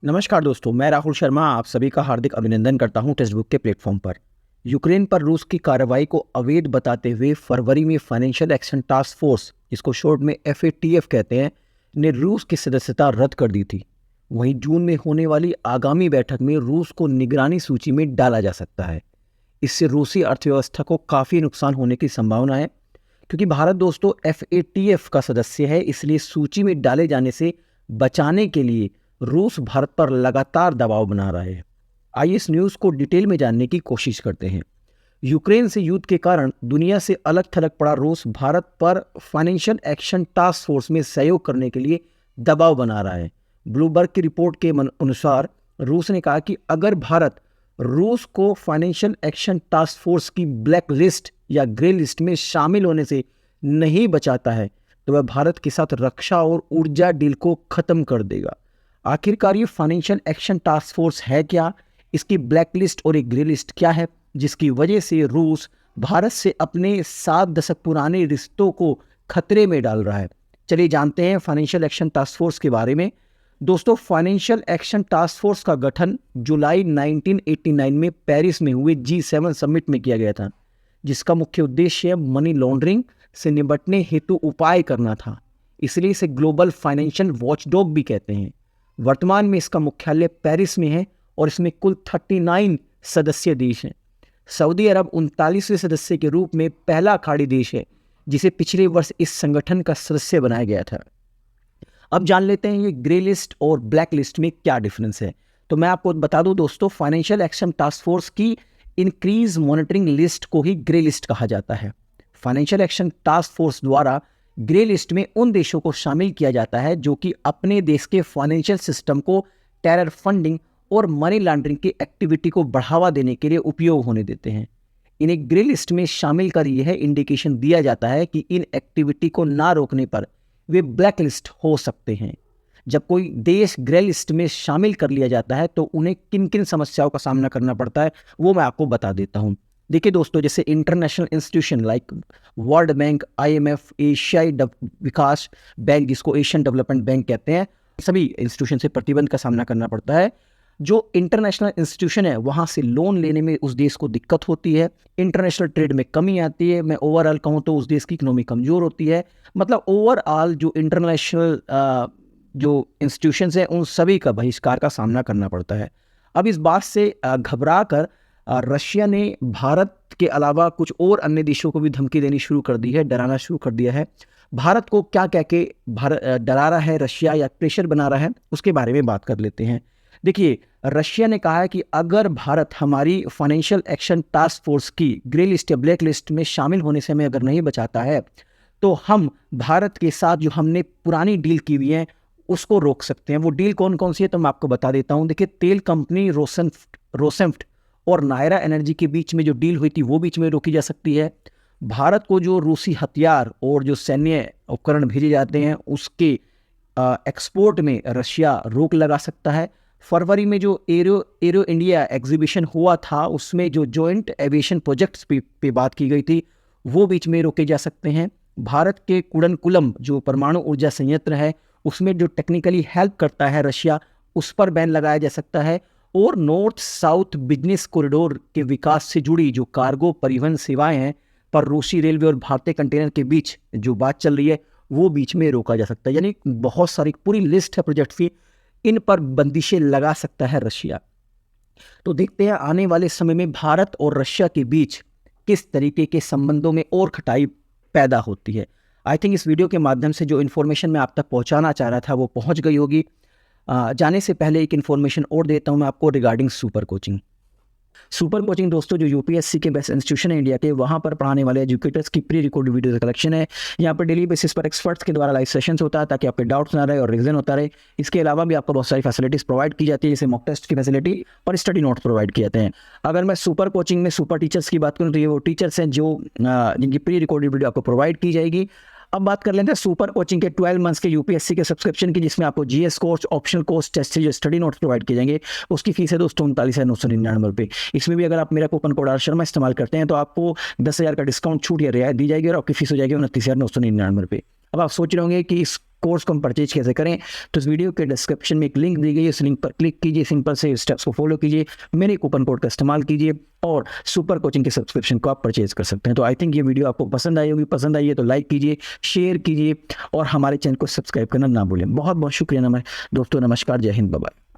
नमस्कार दोस्तों, मैं राहुल शर्मा आप सभी का हार्दिक अभिनंदन करता हूं टेक्स्ट बुक के प्लेटफॉर्म पर। यूक्रेन पर रूस की कार्रवाई को अवैध बताते हुए फरवरी में फाइनेंशियल एक्शन टास्क फोर्स, जिसको शॉर्ट में FATF कहते हैं, ने रूस की सदस्यता रद्द कर दी थी। वहीं जून में होने वाली आगामी बैठक में रूस को निगरानी सूची में डाला जा सकता है। इससे रूसी अर्थव्यवस्था को काफ़ी नुकसान होने की संभावना है, क्योंकि भारत दोस्तों FATF का सदस्य है। इसलिए सूची में डाले जाने से बचाने के लिए रूस भारत पर लगातार दबाव बना रहा है। आइए इस न्यूज़ को डिटेल में जानने की कोशिश करते हैं। यूक्रेन से युद्ध के कारण दुनिया से अलग थलग पड़ा रूस भारत पर फाइनेंशियल एक्शन टास्क फोर्स में सहयोग करने के लिए दबाव बना रहा है। ब्लूमबर्ग की रिपोर्ट के अनुसार रूस ने कहा कि अगर भारत रूस को फाइनेंशियल एक्शन टास्क फोर्स की ब्लैक लिस्ट या ग्रे लिस्ट में शामिल होने से नहीं बचाता है तो वह भारत के साथ रक्षा और ऊर्जा डील को खत्म कर देगा। आखिरकार ये फाइनेंशियल एक्शन टास्क फोर्स है क्या, इसकी ब्लैक लिस्ट और एक ग्रे लिस्ट क्या है जिसकी वजह से रूस भारत से अपने 7 दशक पुराने रिश्तों को खतरे में डाल रहा है। चलिए जानते हैं फाइनेंशियल एक्शन टास्क फोर्स के बारे में। दोस्तों, फाइनेंशियल एक्शन टास्क फोर्स का गठन जुलाई 1989 में पेरिस में हुए G7 समिट में किया गया था, जिसका मुख्य उद्देश्य मनी लॉन्ड्रिंग से निपटने हेतु उपाय करना था। इसलिए इसे ग्लोबल फाइनेंशियल वॉचडॉग भी कहते हैं। वर्तमान में इसका मुख्यालय पेरिस में है और इसमें कुल 39 सदस्य देश हैं। सऊदी अरब 39वें सदस्य के रूप में पहला खाड़ी देश है जिसे पिछले वर्ष इस संगठन का सदस्य बनाया गया था। अब जान लेते हैं ये ग्रे लिस्ट और ब्लैक लिस्ट में क्या डिफरेंस है। तो मैं आपको बता दूं दोस्तों, फाइनेंशियल एक्शन टास्क फोर्स की इंक्रीज मॉनिटरिंग लिस्ट को ही ग्रे लिस्ट कहा जाता है। फाइनेंशियल एक्शन टास्क फोर्स द्वारा ग्रे लिस्ट में उन देशों को शामिल किया जाता है जो कि अपने देश के फाइनेंशियल सिस्टम को टेरर फंडिंग और मनी लॉन्ड्रिंग की एक्टिविटी को बढ़ावा देने के लिए उपयोग होने देते हैं। इन्हें ग्रे लिस्ट में शामिल कर यह इंडिकेशन दिया जाता है कि इन एक्टिविटी को ना रोकने पर वे ब्लैक लिस्ट हो सकते हैं। जब कोई देश ग्रे लिस्ट में शामिल कर लिया जाता है तो उन्हें किन किन समस्याओं का सामना करना पड़ता है वो मैं आपको बता देता हूँ। देखिए दोस्तों, जैसे international institution like world bank, IMF, एशियाई विकास बैंक, जिसको एशियन डेवलपमेंट बैंक कहते हैं, सभी इंस्टीट्यूशन से प्रतिबंध का सामना करना पड़ता है। जो इंटरनेशनल इंस्टीट्यूशन है वहाँ से लोन लेने में उस देश को दिक्कत होती है, इंटरनेशनल ट्रेड में कमी आती है। मैं ओवरऑल कहूँ तो उस देश की इकोनॉमी कमज़ोर होती है। मतलब ओवरऑल जो इंटरनेशनल जो इंस्टीट्यूशंस हैं उन सभी का बहिष्कार का सामना करना पड़ता है। अब इस बात से घबरा कर रशिया ने भारत के अलावा कुछ और अन्य देशों को भी धमकी देनी शुरू कर दी है, डराना शुरू कर दिया है। भारत को क्या कह के भारत डरा रहा है रशिया या प्रेशर बना रहा है, उसके बारे में बात कर लेते हैं। देखिए, रशिया ने कहा है कि अगर भारत हमारी फाइनेंशियल एक्शन टास्क फोर्स की ग्रे लिस्ट या ब्लैक लिस्ट में शामिल होने से हमें अगर नहीं बचाता है तो हम भारत के साथ जो हमने पुरानी डील की हुई है उसको रोक सकते हैं। वो डील कौन कौन सी है तो मैं आपको बता देता हूँ। देखिए, तेल कंपनी रोसेन्फ्ट और नायरा एनर्जी के बीच में जो डील हुई थी वो बीच में रोकी जा सकती है। भारत को जो रूसी हथियार और जो सैन्य उपकरण भेजे जाते हैं उसके एक्सपोर्ट में रशिया रोक लगा सकता है। फरवरी में जो एरो इंडिया एग्जीबिशन हुआ था उसमें जो जॉइंट एविएशन प्रोजेक्ट्स पे बात की गई थी वो बीच में रोके जा सकते हैं। भारत के कुडनकुलम जो परमाणु ऊर्जा संयंत्र है उसमें जो टेक्निकली हेल्प करता है रशिया, उस पर बैन लगाया जा सकता है। और नॉर्थ साउथ बिजनेस कॉरिडोर के विकास से जुड़ी जो कार्गो परिवहन सेवाएं हैं पर रूसी रेलवे और भारतीय कंटेनर के बीच जो बात चल रही है वो बीच में रोका जा सकता है। यानी बहुत सारी पूरी लिस्ट है प्रोजेक्ट की, इन पर बंदिशें लगा सकता है रशिया। तो देखते हैं आने वाले समय में भारत और रशिया के बीच किस तरीके के संबंधों में और खटाई पैदा होती है। आई थिंक इस वीडियो के माध्यम से जो इन्फॉर्मेशन मैं आप तक पहुंचाना चाह रहा था वो पहुंच गई होगी। जाने से पहले एक इन्फॉर्मेशन और देता हूं मैं आपको regarding super coaching. Super coaching दोस्तों जो यूपीएससी के बेस्ट इंस्टीट्यूशन है इंडिया के, वहाँ पर पढ़ाने वाले एजुकेटर्स की प्री रिकॉर्डेड वीडियो कलेक्शन है। यहाँ पर डेली बेसिस पर एक्सपर्ट्स के द्वारा लाइव सेशंस होता है ताकि आपके डाउट्स ना रहे और रिवीजन होता रहे। इसके अलावा भी आपको बहुत सारी फैसिलिटीज़ प्रोवाइड की जाती है, जैसे मॉक टेस्ट की फैसिलिटी और स्टडी नोट्स प्रोवाइड किए जाते हैं। अगर मैं सुपर कोचिंग में सुपर टीचर्स की बात करूँ तो ये वो टीचर्स हैं जो जिनकी प्री रिकॉर्डेड वीडियो आपको प्रोवाइड की जाएगी। अब बात कर लेते हैं सुपर कोचिंग के 12 मंथ्स के यूपीएससी के सब्सक्रिप्शन की, जिसमें आपको GS course, optional course, test series, study notes provide किए जाएंगे। उसकी फीस है दोस्तों 39,999 इसमें भी अगर आप मेरा कूपन कोड आर शर्मा इस्तेमाल करते हैं तो आपको 10,000 का डिस्काउंट छूट या रियायत दी जाएगी और आपकी फीस हो जाएगी 29,999। अब आप सोच रहे होंगे कि इस कोर्स को हम परचेज कैसे करें, तो इस वीडियो के डिस्क्रिप्शन में एक लिंक दी गई है, उस लिंक पर क्लिक कीजिए, सिंपल से स्टेप्स को फॉलो कीजिए, मेरे कूपन कोड का इस्तेमाल कीजिए और सुपर कोचिंग के सब्सक्रिप्शन को आप परचेज कर सकते हैं। तो आई थिंक ये वीडियो आपको पसंद आई होगी, पसंद आई है तो लाइक कीजिए, शेयर कीजिए और हमारे चैनल को सब्सक्राइब करना ना भूलें। बहुत बहुत शुक्रिया दोस्तों, नमस्कार, जय हिंद, बाय बाय।